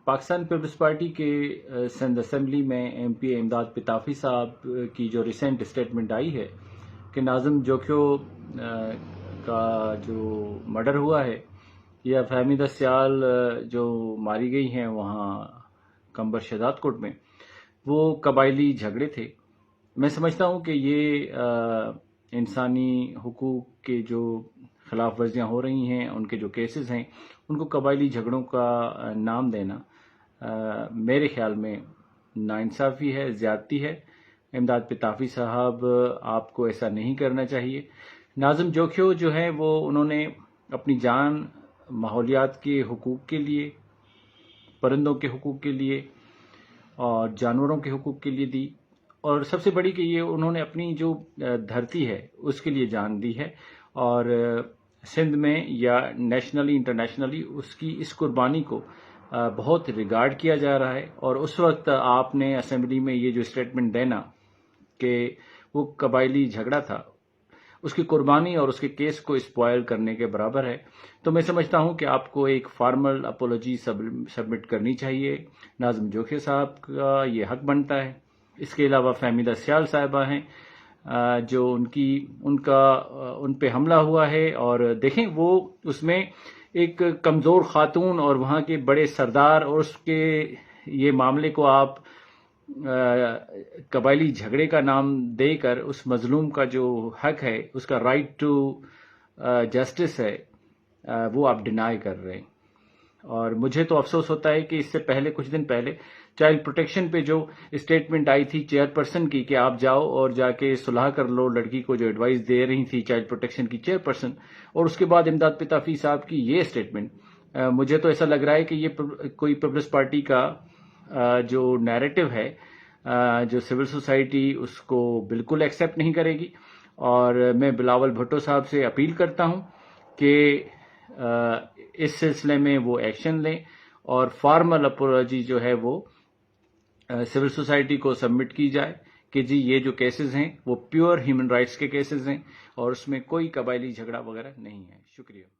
Pakistan Peoples party کے Sindh assembly میں M P امداد پتافی صاحب کی جو ریسنٹ اسٹیٹمنٹ آئی ہے کہ ناظم جوکھیو کا جو مرڈر ہوا ہے یا فہمیدہ سیال جو ماری گئی ہیں وہاں کمبر شہزاد کوٹ میں، وہ قبائلی جھگڑے تھے۔ میں سمجھتا ہوں کہ یہ انسانی حقوق کے جو خلاف ورزیاں ہو رہی ہیں، ان کے جو کیسز ہیں، ان کو قبائلی جھگڑوں کا نام دینا میرے خیال میں ناانصافی ہے، زیادتی ہے۔ امداد پتافی صاحب، آپ کو ایسا نہیں کرنا چاہیے۔ ناظم جوکھیو جو ہے وہ انہوں نے اپنی جان ماحولیات کے حقوق کے لیے، پرندوں کے حقوق کے لیے اور جانوروں کے حقوق کے لیے دی، اور سب سے بڑی کہ یہ انہوں نے اپنی جو دھرتی ہے اس کے لیے جان دی ہے، اور سندھ میں یا نیشنلی انٹرنیشنلی اس قربانی کو بہت ریگارڈ کیا جا رہا ہے۔ اور اس وقت آپ نے اسمبلی میں یہ جو اسٹیٹمنٹ دینا کہ وہ قبائلی جھگڑا تھا، اس کی قربانی اور اس کے کیس کو اسپوائل کرنے کے برابر ہے، تو میں سمجھتا ہوں کہ آپ کو ایک فارمل اپولوجی سبمٹ کرنی چاہیے۔ ناظم جوکھیو صاحب کا یہ حق بنتا ہے۔ اس کے علاوہ فہمیدہ سیال صاحبہ ہیں جو ان پہ حملہ ہوا ہے، اور دیکھیں وہ اس میں ایک کمزور خاتون اور وہاں کے بڑے سردار، اور اس کے یہ معاملے کو آپ قبائلی جھگڑے کا نام دے کر اس مظلوم کا جو حق ہے، اس کا رائٹ ٹو جسٹس ہے، وہ آپ ڈینائی کر رہے ہیں۔ اور مجھے تو افسوس ہوتا ہے کہ اس سے پہلے کچھ دن پہلے چائلڈ پروٹیکشن پہ جو اسٹیٹمنٹ آئی تھی چیئرپرسن کی کہ آپ جاؤ اور جا کے صلح کر لو، لڑکی کو جو ایڈوائس دے رہی تھی چائلڈ پروٹیکشن کی چیئرپرسن، اور اس کے بعد امداد پتافی صاحب کی یہ اسٹیٹمنٹ، مجھے تو ایسا لگ رہا ہے کہ یہ کوئی پیپلز پارٹی کا جو نیریٹو ہے، جو سول سوسائٹی اس کو بالکل ایکسیپٹ نہیں کرے گی۔ اور میں بلاول بھٹو صاحب سے اپیل کرتا ہوں کہ اس سلسلے میں وہ ایکشن لیں، اور فارمل اپولوجی جو ہے وہ سول سوسائٹی کو سبمٹ کی جائے کہ جی یہ جو کیسز ہیں وہ پیور ہیومن رائٹس کے کیسز ہیں، اور اس میں کوئی قبائلی جھگڑا وغیرہ نہیں ہے۔ شکریہ۔